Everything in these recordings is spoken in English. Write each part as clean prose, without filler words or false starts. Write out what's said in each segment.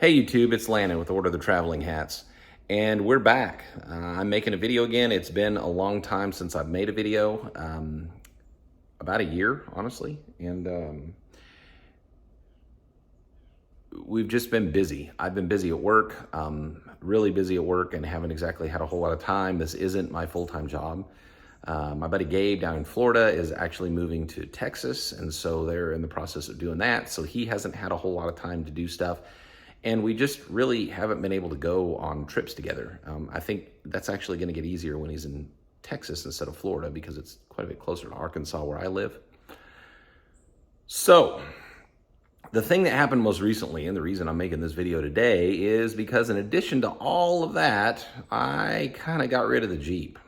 Hey YouTube, it's Landon with Order the Traveling Hats, and we're back. I'm making a video again. It's been a long time since I've made a video, about a year, honestly, and we've just been busy. I've been busy at work, really busy at work, and haven't exactly had a whole lot of time. This isn't my full-time job. My buddy Gabe down in Florida is actually moving to Texas, and so they're in the process of doing that, so he hasn't had a whole lot of time to do stuff. And we just really haven't been able to go on trips together. I think that's actually going to get easier when he's in Texas instead of Florida because it's quite a bit closer to Arkansas where I live. So the thing that happened most recently, and the reason I'm making this video today, is because in addition to all of that, I kind of got rid of the Jeep.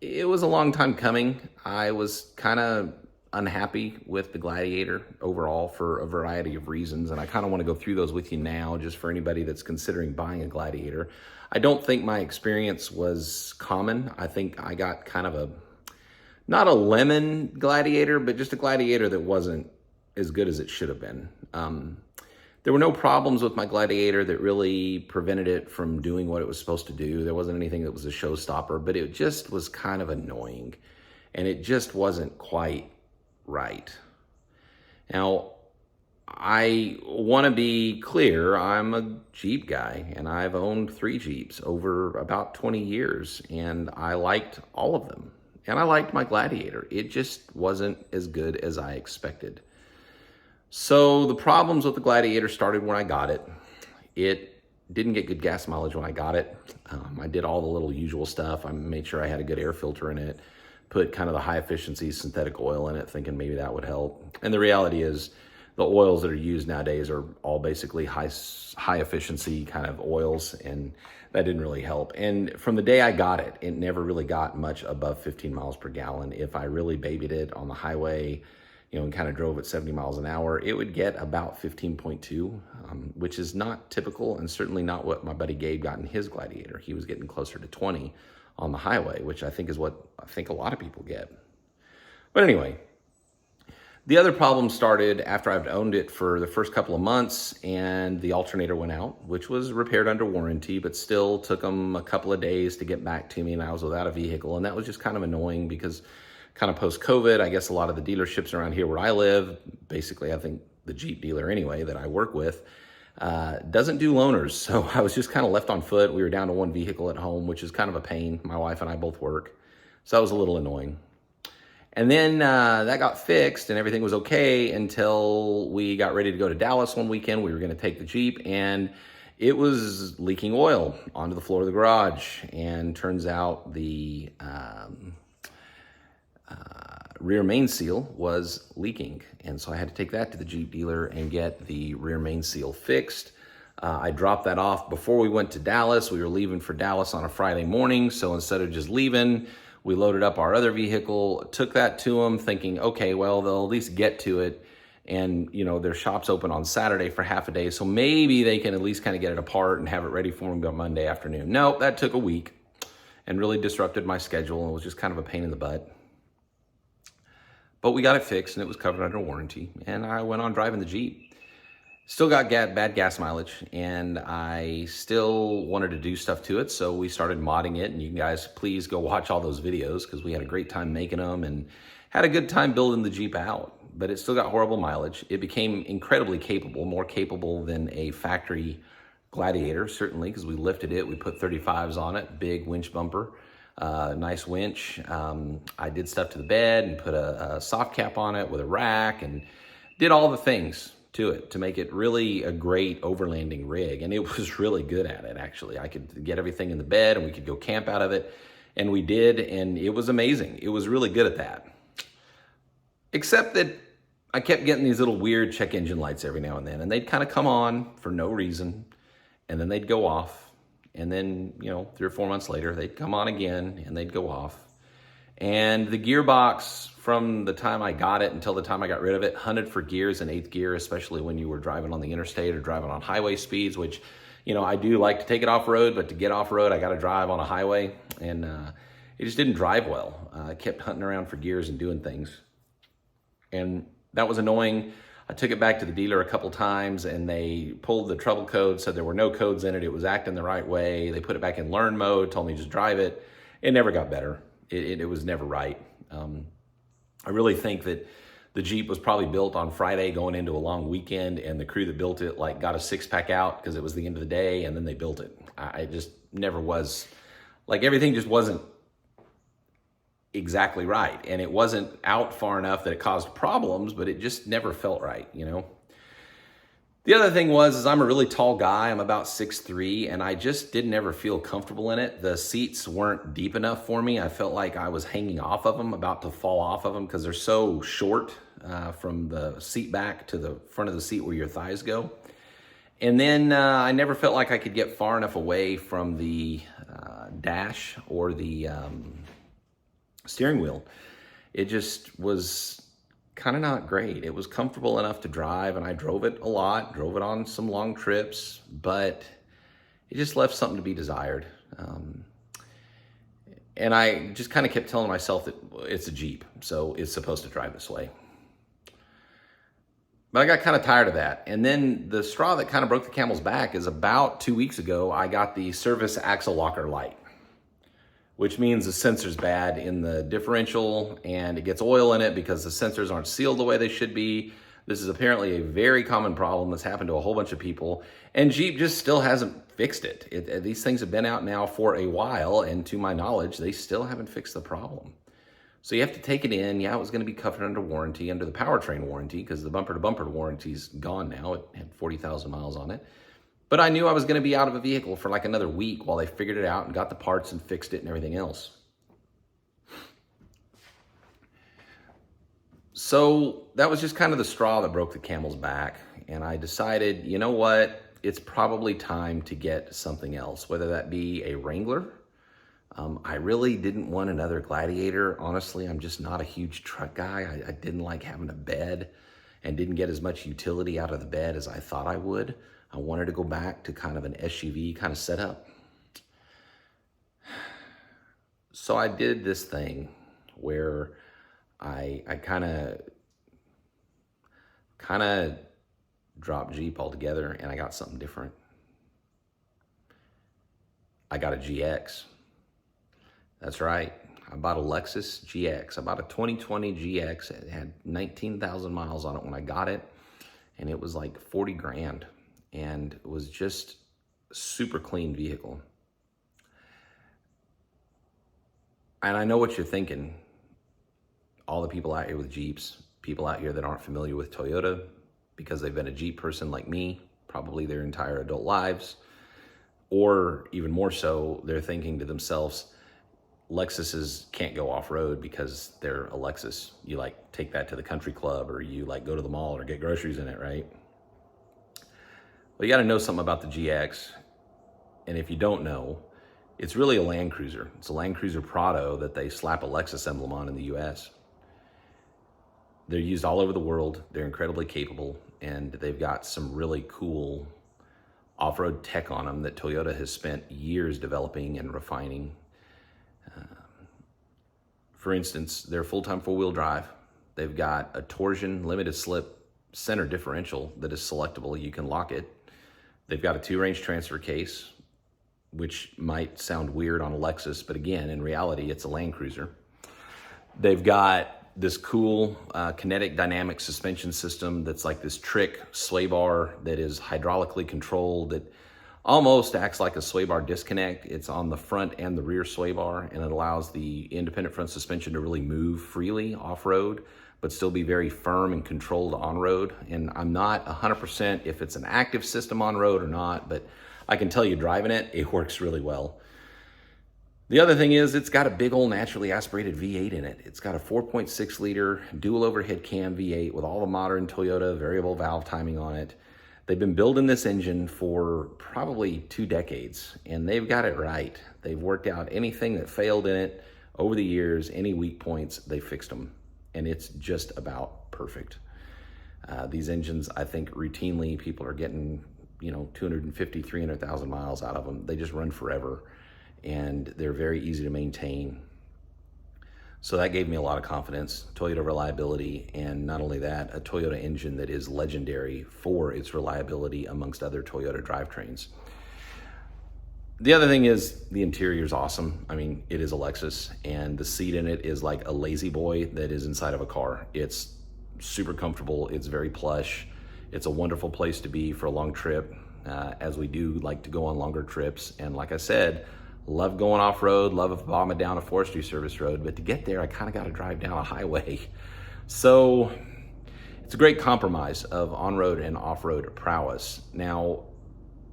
It was a long time coming. I was kind of unhappy with the Gladiator overall for a variety of reasons, and I kind of want to go through those with you now just for anybody that's considering buying a Gladiator. I don't think my experience was common. I think I got kind of not a lemon Gladiator, but just a Gladiator that wasn't as good as it should have been. There were no problems with my Gladiator that really prevented it from doing what it was supposed to do. There wasn't anything that was a showstopper, but it just was kind of annoying, and it just wasn't quite right. Now, I want to be clear, I'm a Jeep guy, and I've owned 3 Jeeps over about 20 years, and I liked all of them. And I liked my Gladiator. It just wasn't as good as I expected. So the problems with the Gladiator started when I got it. It didn't get good gas mileage when I got it. I did all the little usual stuff. I made sure I had a good air filter in it, put kind of the high efficiency synthetic oil in it, thinking maybe that would help. And the reality is the oils that are used nowadays are all basically high efficiency kind of oils, and that didn't really help. And from the day I got it, it never really got much above 15 miles per gallon. If I really babied it on the highway, and kind of drove at 70 miles an hour, it would get about 15.2, which is not typical and certainly not what my buddy Gabe got in his Gladiator. He was getting closer to 20 on the highway, which I think is what I think a lot of people get. But anyway, the other problem started after I've owned it for the first couple of months and the alternator went out, which was repaired under warranty, but still took them a couple of days to get back to me, and I was without a vehicle. And that was just kind of annoying because kind of post-COVID, I guess a lot of the dealerships around here where I live, basically I think the Jeep dealer anyway that I work with, doesn't do loaners. So I was just kind of left on foot. We were down to 1 vehicle at home, which is kind of a pain. My wife and I both work. So that was a little annoying. And then that got fixed and everything was okay until we got ready to go to Dallas one weekend. We were going to take the Jeep and it was leaking oil onto the floor of the garage. And turns out the rear main seal was leaking. And so I had to take that to the Jeep dealer and get the rear main seal fixed. I dropped that off before we went to Dallas. We were leaving for Dallas on a Friday morning. So instead of just leaving, we loaded up our other vehicle, took that to them thinking, okay, well, they'll at least get to it. And, their shop's open on Saturday for half a day. So maybe they can at least kind of get it apart and have it ready for them by Monday afternoon. No, that took a week and really disrupted my schedule and was just kind of a pain in the butt. But we got it fixed and it was covered under warranty, and I went on driving the Jeep. Still got bad gas mileage, and I still wanted to do stuff to it, so we started modding it, and you guys please go watch all those videos because we had a great time making them and had a good time building the Jeep out. But it still got horrible mileage. It became incredibly capable, more capable than a factory Gladiator, certainly, because we lifted it. We put 35s on it, big winch bumper. Nice winch. I did stuff to the bed and put a soft cap on it with a rack and did all the things to it to make it really a great overlanding rig. And it was really good at it, actually. I could get everything in the bed and we could go camp out of it. And we did, and it was amazing. It was really good at that. Except that I kept getting these little weird check engine lights every now and then, and they'd kind of come on for no reason, and then they'd go off. And then, 3 or 4 months later, they'd come on again and they'd go off. And the gearbox, from the time I got it until the time I got rid of it, hunted for gears in 8th gear, especially when you were driving on the interstate or driving on highway speeds, which, I do like to take it off road, but to get off road, I got to drive on a highway. And it just didn't drive well. I kept hunting around for gears and doing things. And that was annoying. I took it back to the dealer a couple times and they pulled the trouble code, said there were no codes in it. It was acting the right way. They put it back in learn mode, told me just drive it. It never got better. It was never right. I really think that the Jeep was probably built on Friday going into a long weekend, and the crew that built it like got a 6-pack out because it was the end of the day, and then they built it. I just never was, like, everything just wasn't exactly right. And it wasn't out far enough that it caused problems, but it just never felt right, you know? The other thing is I'm a really tall guy. I'm about 6'3", and I just didn't ever feel comfortable in it. The seats weren't deep enough for me. I felt like I was hanging off of them, about to fall off of them because they're so short from the seat back to the front of the seat where your thighs go. And then I never felt like I could get far enough away from the dash or the steering wheel. It just was kind of not great. It was comfortable enough to drive, and I drove it a lot, drove it on some long trips, but it just left something to be desired. And I just kind of kept telling myself that it's a Jeep, so it's supposed to drive this way. But I got kind of tired of that. And then the straw that kind of broke the camel's back is about 2 weeks ago, I got the service axle locker light, which means the sensor's bad in the differential and it gets oil in it because the sensors aren't sealed the way they should be. This is apparently a very common problem that's happened to a whole bunch of people, and Jeep just still hasn't fixed it. These things have been out now for a while, and to my knowledge, they still haven't fixed the problem. So you have to take it in. Yeah, it was going to be covered under warranty, under the powertrain warranty, because the bumper-to-bumper warranty's gone now. It had 40,000 miles on it. But I knew I was going to be out of a vehicle for like another week while they figured it out and got the parts and fixed it and everything else. So that was just kind of the straw that broke the camel's back. And I decided, you know what? It's probably time to get something else, whether that be a Wrangler. I really didn't want another Gladiator. Honestly, I'm just not a huge truck guy. I didn't like having a bed and didn't get as much utility out of the bed as I thought I would. I wanted to go back to kind of an SUV kind of setup. So I did this thing where I kind of dropped Jeep altogether, and I got something different. I got a GX. That's right. I bought a Lexus GX. I bought a 2020 GX. It had 19,000 miles on it when I got it, and it was like 40 grand, and it was just a super clean vehicle. And I know what you're thinking. All the people out here with Jeeps, people out here that aren't familiar with Toyota because they've been a Jeep person like me, probably their entire adult lives, or even more so, they're thinking to themselves, Lexuses can't go off-road because they're a Lexus. You like take that to the country club, or you like go to the mall or get groceries in it, right? Well, you got to know something about the GX. And if you don't know, it's really a Land Cruiser. It's a Land Cruiser Prado that they slap a Lexus emblem on in the US. They're used all over the world. They're incredibly capable, and they've got some really cool off-road tech on them that Toyota has spent years developing and refining. For instance, they're full-time four-wheel drive. They've got a torsion limited slip center differential that is selectable. You can lock it. They've got a 2-range transfer case, which might sound weird on a Lexus, but again, in reality, it's a Land Cruiser. They've got this cool kinetic dynamic suspension system that's like this trick sway bar that is hydraulically controlled, that almost acts like a sway bar disconnect. It's on the front and the rear sway bar, and it allows the independent front suspension to really move freely off-road, but still be very firm and controlled on-road. And I'm not 100% if it's an active system on-road or not, but I can tell you driving it, it works really well. The other thing is it's got a big old naturally aspirated V8 in it. It's got a 4.6 liter dual overhead cam V8 with all the modern Toyota variable valve timing on it. They've been building this engine for probably 2 decades, and they've got it right. They've worked out anything that failed in it over the years, any weak points, they fixed them, and it's just about perfect. These engines, I think routinely people are getting, 250, 300,000 miles out of them. They just run forever, and they're very easy to maintain. So that gave me a lot of confidence, Toyota reliability, and not only that, a Toyota engine that is legendary for its reliability amongst other Toyota drivetrains. The other thing is the interior is awesome. I mean, it is a Lexus, and the seat in it is like a lazy boy that is inside of a car. It's super comfortable. It's very plush. It's a wonderful place to be for a long trip, as we do like to go on longer trips. And like I said, love going off-road, love bombing down a forestry service road, but to get there, I kind of got to drive down a highway. So it's a great compromise of on-road and off-road prowess. Now,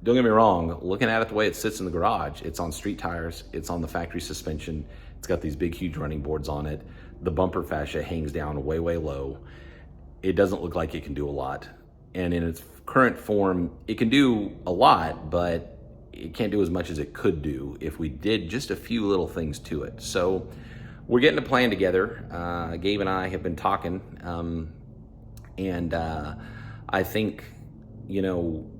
don't get me wrong, looking at it the way it sits in the garage, it's on street tires, it's on the factory suspension, it's got these big, huge running boards on it. The bumper fascia hangs down way, way low. It doesn't look like it can do a lot. And in its current form, it can do a lot, but it can't do as much as it could do if we did just a few little things to it. So we're getting a plan together. Gabe and I have been talking, and I think, you know,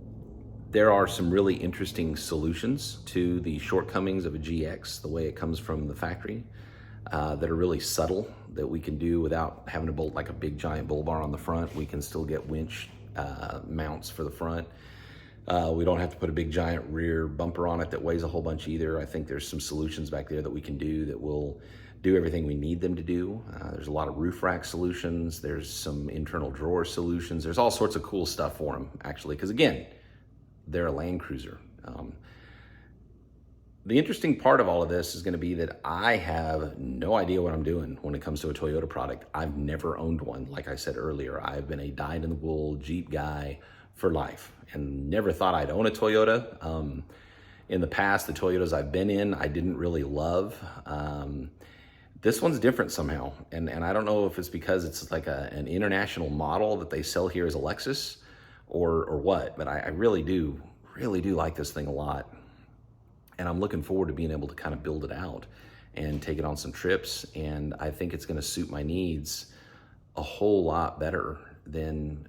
there are some really interesting solutions to the shortcomings of a GX, the way it comes from the factory, that are really subtle, that we can do without having to bolt like a big giant bull bar on the front. We can still get winch mounts for the front. We don't have to put a big giant rear bumper on it that weighs a whole bunch either. I think there's some solutions back there that we can do that will do everything we need them to do. There's a lot of roof rack solutions. There's some internal drawer solutions. There's all sorts of cool stuff for them, actually, because again, they're a Land Cruiser. The interesting part of all of this is going to be that I have no idea what I'm doing when it comes to a Toyota product. I've never owned one. Like I said earlier, I've been a dyed-in-the-wool Jeep guy for life and never thought I'd own a Toyota. In the past, the Toyotas I've been in, I didn't really love. This one's different somehow. And I don't know if it's because it's like an international model that they sell here as a Lexus or what, but I really do like this thing a lot. And I'm looking forward to being able to kind of build it out and take it on some trips. And I think it's going to suit my needs a whole lot better than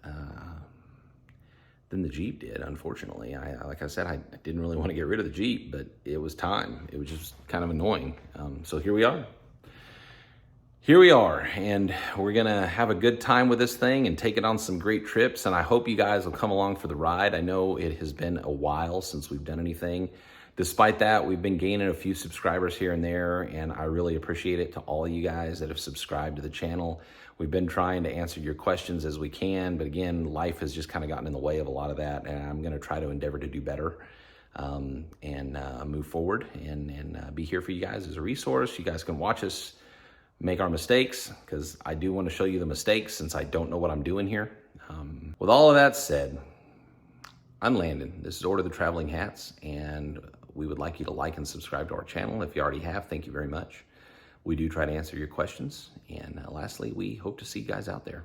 the Jeep did, unfortunately. Like I said, I didn't really want to get rid of the Jeep, but it was time. It was just kind of annoying. So here we are. Here we are, and we're gonna have a good time with this thing and take it on some great trips, and I hope you guys will come along for the ride. I know it has been a while since we've done anything. Despite that, we've been gaining a few subscribers here and there, and I really appreciate it to all of you guys that have subscribed to the channel. We've been trying to answer your questions as we can, but again, life has just kind of gotten in the way of a lot of that, and I'm gonna try to endeavor to do better and move forward and be here for you guys as a resource. You guys can watch us make our mistakes, because I do want to show you the mistakes since I don't know what I'm doing here. With all of that said, I'm Landon. This is Order the Traveling Hats, and we would like you to like and subscribe to our channel. If you already have, thank you very much. We do try to answer your questions. And lastly, we hope to see you guys out there.